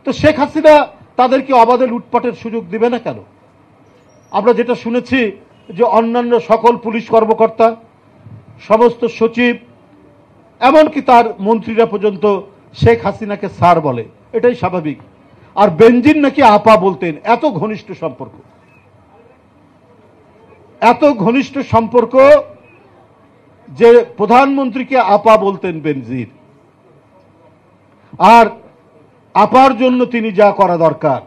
তো শেখ হাসিনা তাদেরকে অবাধে লুটপাটের সুযোগ দিবে না কেন? আমরা যেটা শুনেছি যে অন্যান্য সকল পুলিশ কর্মকর্তা, সমস্ত সচিব, এমনকি তার মন্ত্রীরা পর্যন্ত শেখ হাসিনাকে স্যার বলে, এটাই স্বাভাবিক। আর বেনজির নাকি আপা বলতেন। এত ঘনিষ্ঠ সম্পর্ক, এত ঘনিষ্ঠ সম্পর্ক যে প্রধানমন্ত্রীকে আপা বলতেন বেনজির। আর আপার জন্য তিনি যা করা দরকার,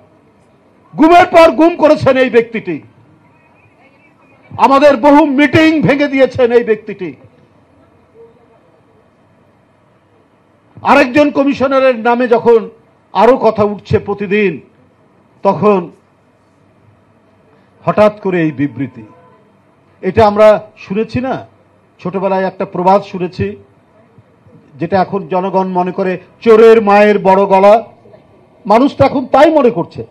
গুমের পর গুম করেছেন এই ব্যক্তিটি, আমাদের বহু মিটিং ভেঙে দিয়েছেন এই ব্যক্তিটি। আরেকজন কমিশনারের নামে যখন আরো কথা উঠছে প্রতিদিন, তখন হঠাৎ করে এই বিবৃতি। এটা আমরা শুনেছি না, ছোটবেলায় একটা প্রবাদ শুনেছি, যেটা এখন জনগণ মনে করে চোরের মায়ের বড় গলা। মানুষটা এখন তাই মনে করছে।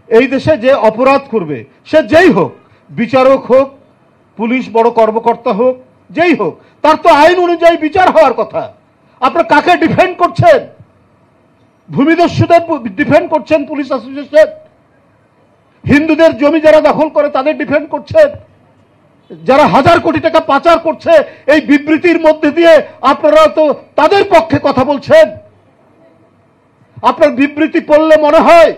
এই দেশে যে অপরাধ করবে, সে যেই হোক, বিচারক হোক, পুলিশ বড় কর্মকর্তা হোক, যেই হোক, তার তো আইন অনুযায়ী বিচার হওয়ার কথা। আপনারা কাকে ডিফেন্ড করছেন? ভূমিদস্যুদের ডিফেন্ড করছেন পুলিশ অ্যাসোসিয়েশন, হিন্দুদের জমি যারা দখল করে তাদের ডিফেন্ড করছেন, যারা হাজার কোটি টাকা পাচার করছে এই বিবৃতির মধ্যে দিয়ে আপনারা তো তাদের পক্ষে কথা বলছেন। আপনার বিবৃতি পড়লে মনে হয়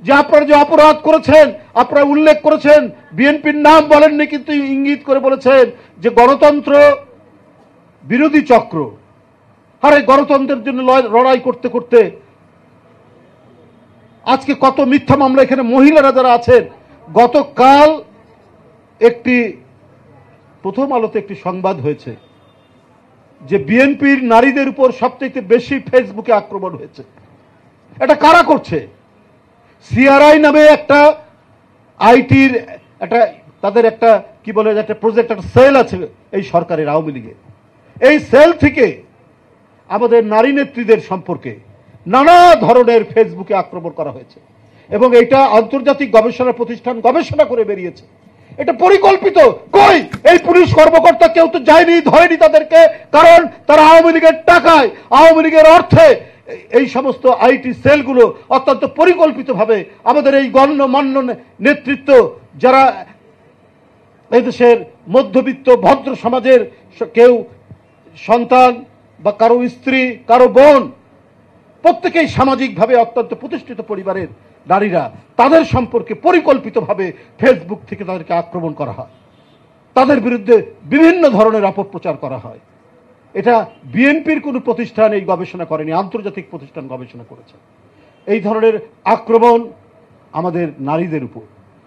যে আপনারা যে অপরাধ করেছেন, আপনারা উল্লেখ করেছেন, বিএনপির নাম বলেননি কিন্তু ইঙ্গিত করে বলেছেন যে গণতন্ত্র বিরোধী চক্র। আর এই গণতন্ত্রের জন্য লড়াই করতে করতে আজকে কত মিথ্যা মামলা। এখানে মহিলারা যারা আছেন, গতকাল একটি প্রথম আলোতে একটি সংবাদ হয়েছে যে বিএনপির নারীদের উপর সবচেয়ে বেশি ফেসবুকে আক্রমণ হয়েছে। এটা কারা করছে? সিআরআই নামে একটা আইটির একটা, তাদের একটা কি বলে, একটা প্রজেক্ট, একটা সেল আছে এই সরকারের, আওয়ামী লীগের। এই সেল থেকে আমাদের নারী নেত্রীদের সম্পর্কে নানা ধরনের ফেসবুকে আক্রমণ করা হয়েছে এবং এটা আন্তর্জাতিক গবেষণা প্রতিষ্ঠান গবেষণা করে বেরিয়েছে। এটা পরিকল্পিত। কই এই পুলিশ কর্মকর্তা কেউ তো যায়নি, ধরেনি তাদেরকে, কারণ তারা আওয়ামী লীগের টাকায়, আওয়ামী লীগের অর্থে এই সমস্ত আইটি সেলগুলো অত্যন্ত পরিকল্পিতভাবে আমাদের এই গণ্যমান্য নেতৃত্ব, যারা এদেশের মধ্যবিত্ত ভদ্র সমাজের কেউ সন্তান বা কারো স্ত্রী, কারো বোন, প্রত্যেকেই সামাজিকভাবে অত্যন্ত প্রতিষ্ঠিত পরিবারের নারীরা, তাদের সম্পর্কে পরিকল্পিতভাবে ফেসবুক থেকে তাদেরকে আক্রমণ করা হয়, তাদের বিরুদ্ধে বিভিন্ন ধরনের অপপ্রচার করা হয়। এটা বিএনপির কোনো প্রতিষ্ঠান এই গবেষণা করেনি, আন্তর্জাতিক প্রতিষ্ঠান গবেষণা করেছে। এই ধরনের আক্রমণ আমাদের নারীদের উপর।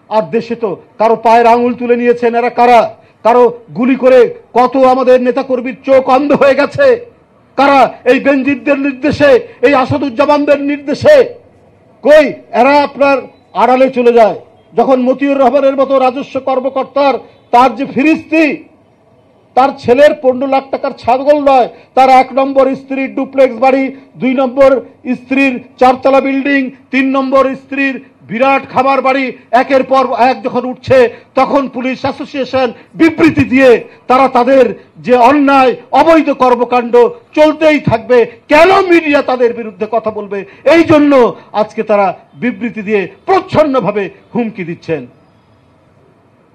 আর দেশে তো কারো পায়ের আঙুল তুলে নিয়েছেন, এরা কারা? কারো গুলি করে কত আমাদের নেতাকর্মীর চোখ অন্ধ হয়ে গেছে। কারা? এই বেনজিরদের নির্দেশে, এই আসাদুজ্জামানদের নির্দেশে। কই এরা আপনার আড়ালে চলে যায়। যখন মতিউর রহমানের মতো রাজস্ব কর্মকর্তার, তার যে ফিরিস্তি, তার ছেলের 15 লাখ টাকার ছাগল নয়, তার 1 নম্বর স্ত্রীর ডুপ্লেক্স বাড়ি, 2 নম্বর স্ত্রীর 4তলা বিল্ডিং, 3 নম্বর স্ত্রীর বিরাট খাবার বাড়ি, একের পর এক যখন উঠছে, তখন পুলিশ অ্যাসোসিয়েশন বিবৃতি দিয়ে তারা তাদের যে অন্যায় অবৈধ কর্মকাণ্ড চলতেই থাকবে। কেন মিডিয়া তাদের বিরুদ্ধে কথা বলবে? এই জন্য আজকে তারা বিবৃতি দিয়ে প্রচ্ছন্নভাবে হুমকি দিচ্ছেন।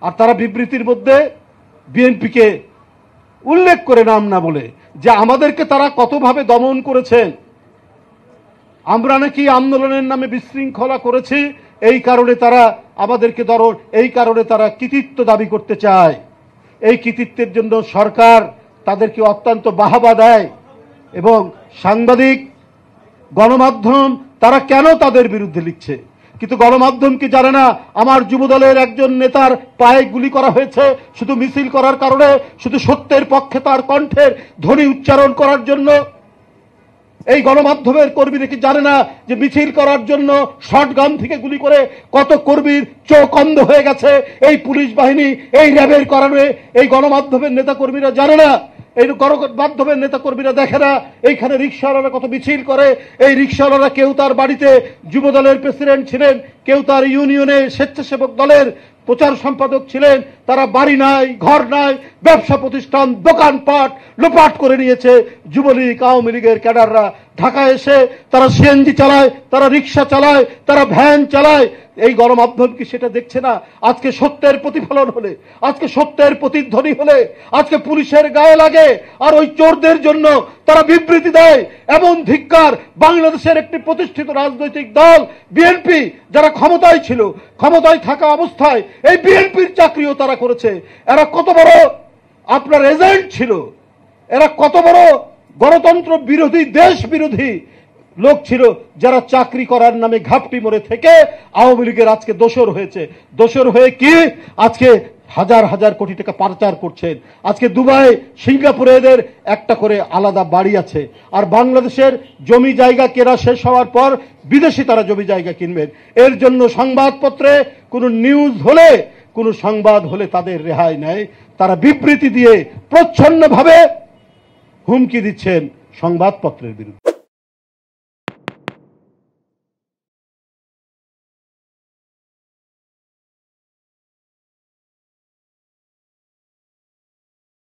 আর তারা বিবৃতির মধ্যে বিএনপিকে উল্লেখ করে, নাম না বলে, যে আমাদেরকে তারা কতভাবে দমন করেছেন। আমরা নাকি আন্দোলনের নামে বিশৃঙ্খলা করেছি, এই কারণে তারা আমাদেরকে এই কারণে তারা কৃতিত্ব দাবি করতে চায়। এই কৃতিত্বের জন্য সরকার তাদেরকে অত্যন্ত বাহবা দেয় এবং সাংবাদিক, গণমাধ্যম তারা কেন তাদের বিরুদ্ধে লিখছে। কিন্তু গণমাধ্যম কি জানে না আমার যুবদলের একজন নেতার পায়ে গুলি করা হয়েছে শুধু মিছিল করার কারণে, শুধু সত্যের পক্ষে তার কণ্ঠের ধ্বনি উচ্চারণ করার জন্য? এই গণমাধ্যমের কর্মীরা কি জানে না যে মিছিল করার জন্য শটগান থেকে গুলি করে কত কর্মীর চোখ অন্ধ হয়ে গেছে? এই পুলিশ বাহিনী, এই র্যাবের কারণে এই গণমাধ্যমের নেতা কর্মীরা জানে না, এই গণমাধ্যমের নেতা কর্মীরা দেখে না এইখানে রিক্সাওয়ালারা কত মিছিল করে। এই রিক্সাওয়ালারা কেউ তার বাড়িতে যুব দলের প্রেসিডেন্ট ছিলেন, কেউ তার ইউনিয়নে স্বেচ্ছাসেবক দলের প্রচার সম্পাদক ছিলেন, তারা বাড়ি নাই, ঘর নাই, ব্যবসা প্রতিষ্ঠান, দোকানপাট লোপাট করে নিয়েছে। যুবলীগ, আওয়ামী লীগের ক্যাডাররা ঢাকায় এসে তারা সিএনজি চালায়, তারা রিক্সা চালায়, তারা ভ্যান চালায়। এই গণমাধ্যম কি সেটা দেখছে না? আজকে সত্যের প্রতিফলন হলে, আজকে সত্যের প্রতিধ্বনি হলে আজকে পুলিশের গায়ে লাগে আর ওই চোরদের জন্য তারা বিবৃতি দেয়। এমন ধিক্কার! বাংলাদেশের একটি প্রতিষ্ঠিত রাজনৈতিক দল বিএনপি, যারা ক্ষমতায় ছিল, ক্ষমতায় থাকা অবস্থায় এই বিএনপির চাকরিও তারা করেছে। এরা কত বড় আপনার এজেন্ট ছিল, এরা কত বড় গণতন্ত্র বিরোধী, দেশ বিরোধী লোক ছিল, যারা চাকরি করার নামে ঘাপটি মরে থেকে আওয়ামী লীগের আজকে দোসর হয়েছে। দোসর হয়ে কি আজকে হাজার হাজার কোটি টাকা পাচার করছেন। আজকে দুবাই, সিঙ্গাপুরে এদের একটা করে আলাদা বাড়ি আছে। আর বাংলাদেশের জমি জায়গা কেনা শেষ হওয়ার পর বিদেশি তারা জমি জায়গা কিনবেন। এর জন্য সংবাদপত্রে কোনো নিউজ হলে, কোনো সংবাদ হলে তাদের রেহাই নেই। তারা বিবৃতি দিয়ে প্রচ্ছন্নভাবে হুমকি দিচ্ছেন সংবাদপত্রের বিরুদ্ধে।